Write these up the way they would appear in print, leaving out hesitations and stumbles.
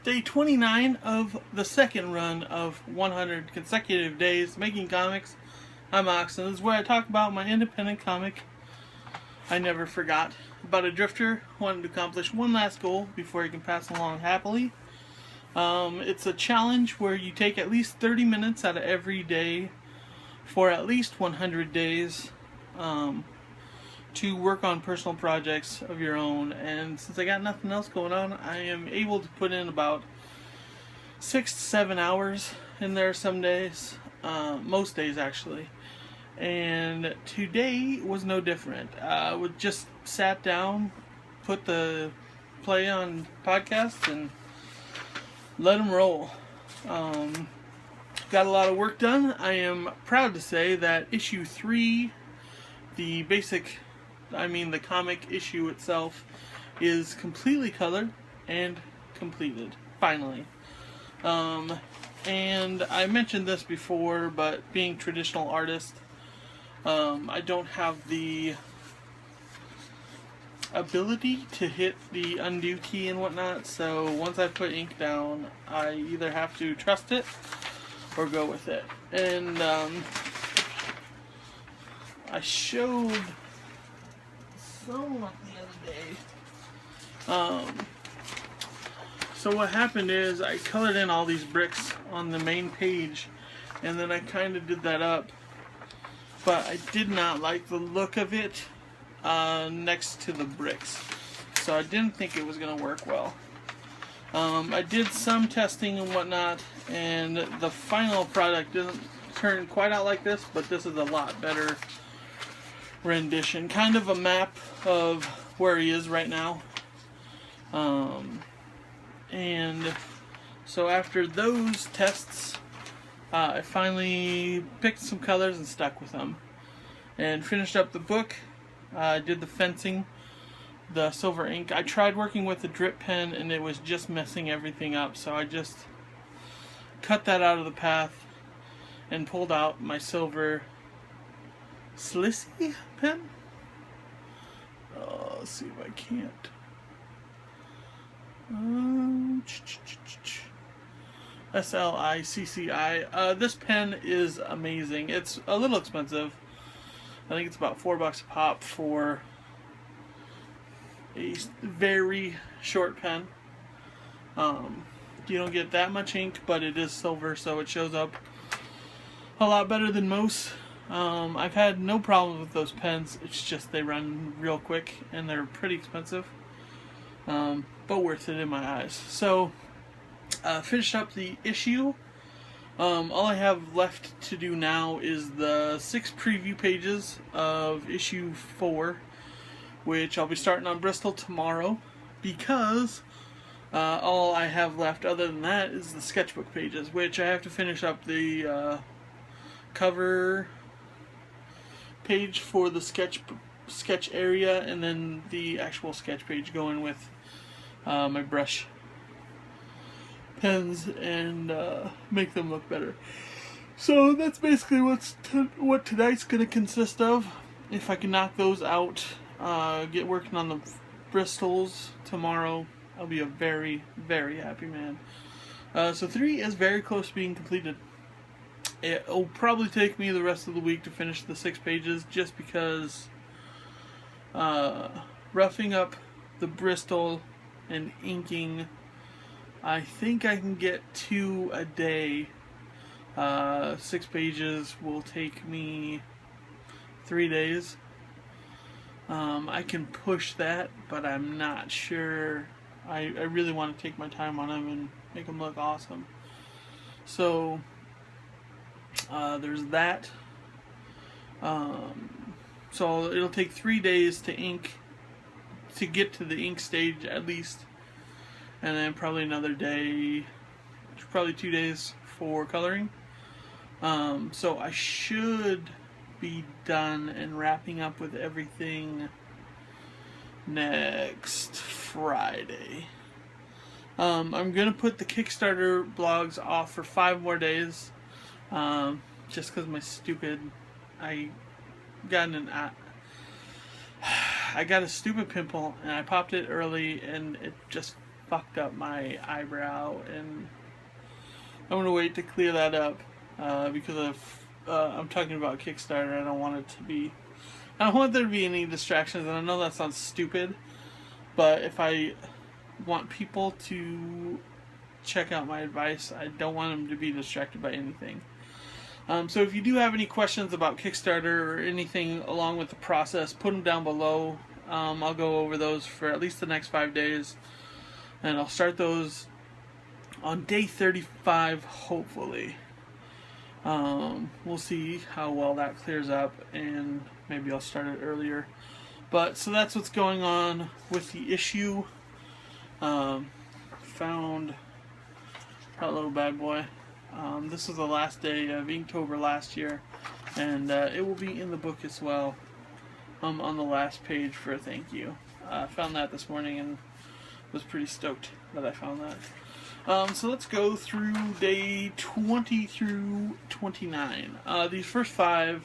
Day 29 of the second run of 100 consecutive days making comics. I'm Ox, and this is where I talk about my independent comic I never forgot, about a drifter wanting to accomplish one last goal before he can pass along happily. It's a challenge where you take at least 30 minutes out of every day for at least 100 days to work on personal projects of your own. And since I got nothing else going on, I am able to put in about 6 to 7 hours in there some days, most days actually. And today was no different. We just sat down, put the play on podcast, and let them roll. Got a lot of work done. I am proud to say that issue 3, the comic issue itself, is completely colored and completed, finally. And I mentioned this before, but being traditional artist, I don't have the ability to hit the undo key and whatnot, so once I put ink down, I either have to trust it or go with it. And I showed someone the other day. So what happened is I colored in all these bricks on the main page, and then I kind of did that up, but I did not like the look of it next to the bricks, so I didn't think it was going to work well. I did some testing and whatnot, and the final product doesn't turn quite out like this, but this is a lot better rendition. Kind of a map of where he is right now. And so after those tests, I finally picked some colors and stuck with them. And finished up the book. Did the fencing, the silver ink. I tried working with a drip pen and it was just messing everything up, so I just cut that out of the path and pulled out my silver Sliccy pen. Let's see if I can't. SLICCI. This pen is amazing. It's a little expensive. I think it's about $4 a pop for a very short pen. You don't get that much ink, but it is silver, so it shows up a lot better than most. I've had no problems with those pens. It's just they run real quick and they're pretty expensive, but worth it in my eyes. So finished up the issue. All I have left to do now is the 6 preview pages of issue 4, which I'll be starting on Bristol tomorrow, because all I have left other than that is the sketchbook pages, which I have to finish up the cover page for the sketch area, and then the actual sketch page going with my brush pens, and make them look better. So that's basically what tonight's going to consist of. If I can knock those out, get working on the Bristols tomorrow, I'll be a very, very happy man. So 3 is very close to being completed. It'll probably take me the rest of the week to finish the 6 pages, just because roughing up the Bristol and inking, I think I can get 2 a day. 6 pages will take me 3 days. I can push that, but I'm not sure. I really want to take my time on them and make them look awesome. So there's that. So it'll take 3 days to ink, to get to the ink stage at least, and then probably another day, probably 2 days for coloring. So I should be done and wrapping up with everything next Friday. I'm gonna put the Kickstarter blogs off for 5 more days, just because I got a stupid pimple and I popped it early, and it just fucked up my eyebrow, and I'm gonna wait to clear that up because of I'm talking about Kickstarter. I don't want it to be. I don't want there to be any distractions, and I know that sounds stupid, but if I want people to check out my advice, I don't want them to be distracted by anything. So if you do have any questions about Kickstarter or anything along with the process, put them down below. I'll go over those for at least the next 5 days, and I'll start those on day 35, hopefully. We'll see how well that clears up, and maybe I'll start it earlier. But so that's what's going on with the issue. Found that little bad boy. This is the last day of Inktober last year, and it will be in the book as well, on the last page for a thank you. I found that this morning and was pretty stoked that I found that. So let's go through day 20 through 29. These first 5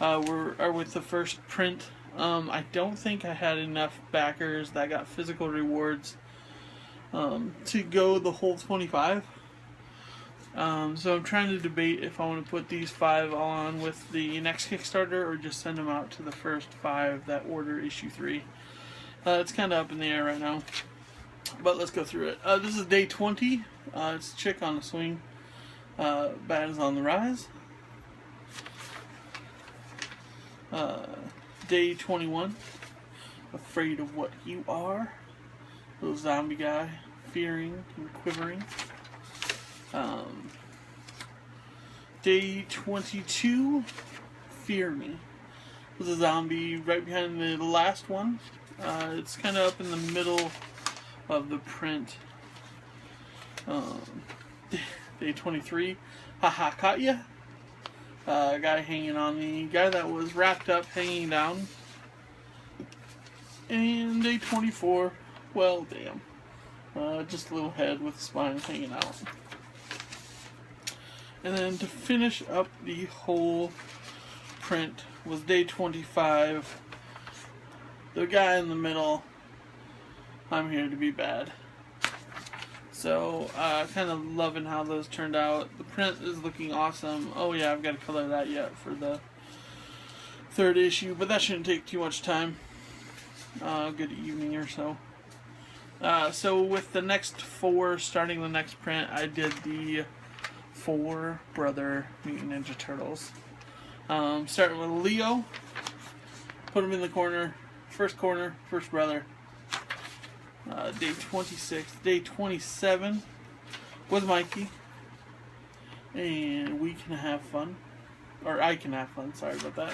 are with the first print. I don't think I had enough backers that got physical rewards to go the whole 25. So I'm trying to debate if I want to put these 5 on with the next Kickstarter or just send them out to the first 5 that order issue 3. It's kind of up in the air right now, but let's go through it. This is day 20. It's Chick on the Swing. Bad is on the Rise. Day 21. Afraid of What You Are. Little zombie guy, fearing and quivering. Day 22, Fear Me. There's a zombie right behind the last one. It's kind of up in the middle of the print. Day 23, Haha, Caught Ya. Guy hanging on the guy that was wrapped up, hanging down. And day 24, Well, Damn. Just a little head with spine hanging out. And then to finish up the whole print was day 25. The guy in the middle, I'm Here to Be Bad. So, kind of loving how those turned out. The print is looking awesome. Oh yeah, I've got to color that yet for the 3rd issue, but that shouldn't take too much time. Good evening or so. So with the next 4, starting the next print, I did the 4 brother Mutant Ninja Turtles. Starting with Leo, put him in the corner, first brother. Day 26, day 27 was Mikey, and we can have fun, or I can have fun, sorry about that.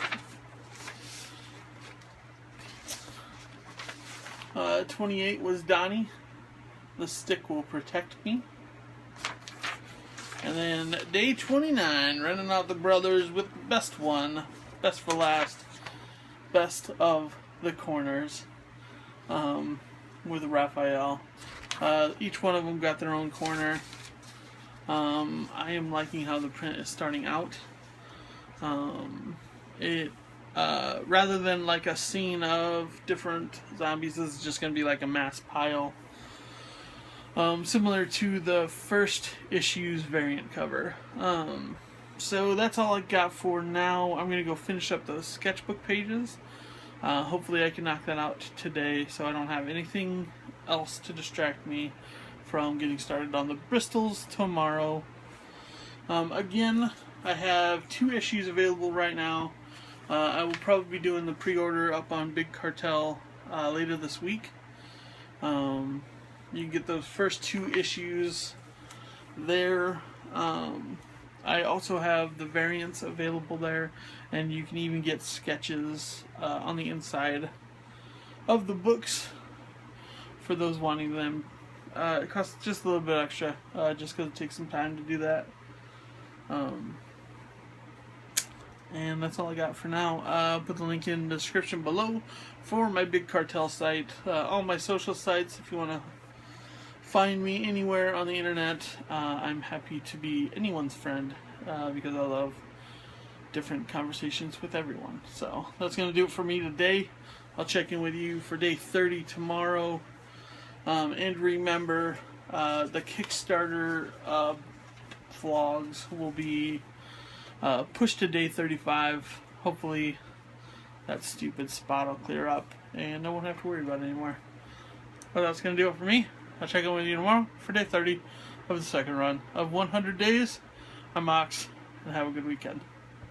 28 was Donnie, The Stick Will Protect Me. And then day 29, running out the brothers with the best one, best for last, best of the corners, with Raphael. Each one of them got their own corner. I am liking how the print is starting out. Rather than like a scene of different zombies, this is just going to be like a mass pile. Similar to the first issue's variant cover. So that's all I got for now. I'm going to go finish up those sketchbook pages. Hopefully I can knock that out today so I don't have anything else to distract me from getting started on the Bristols tomorrow. Again, I have 2 issues available right now. I will probably be doing the pre-order up on Big Cartel later this week. You can get those first 2 issues there. I also have the variants available there, and you can even get sketches on the inside of the books for those wanting them. It costs just a little bit extra, just because it takes some time to do that. And that's all I got for now. I'll put the link in the description below for my Big Cartel site. All my social sites, if you want to find me anywhere on the internet, I'm happy to be anyone's friend, because I love different conversations with everyone. So that's going to do it for me today. I'll check in with you for day 30 tomorrow. And remember, the Kickstarter vlogs will be pushed to day 35. Hopefully that stupid spot will clear up and I won't have to worry about it anymore. But that's going to do it for me. I'll check in with you tomorrow for day 30 of the second run of 100 days. I'm Mox, and have a good weekend.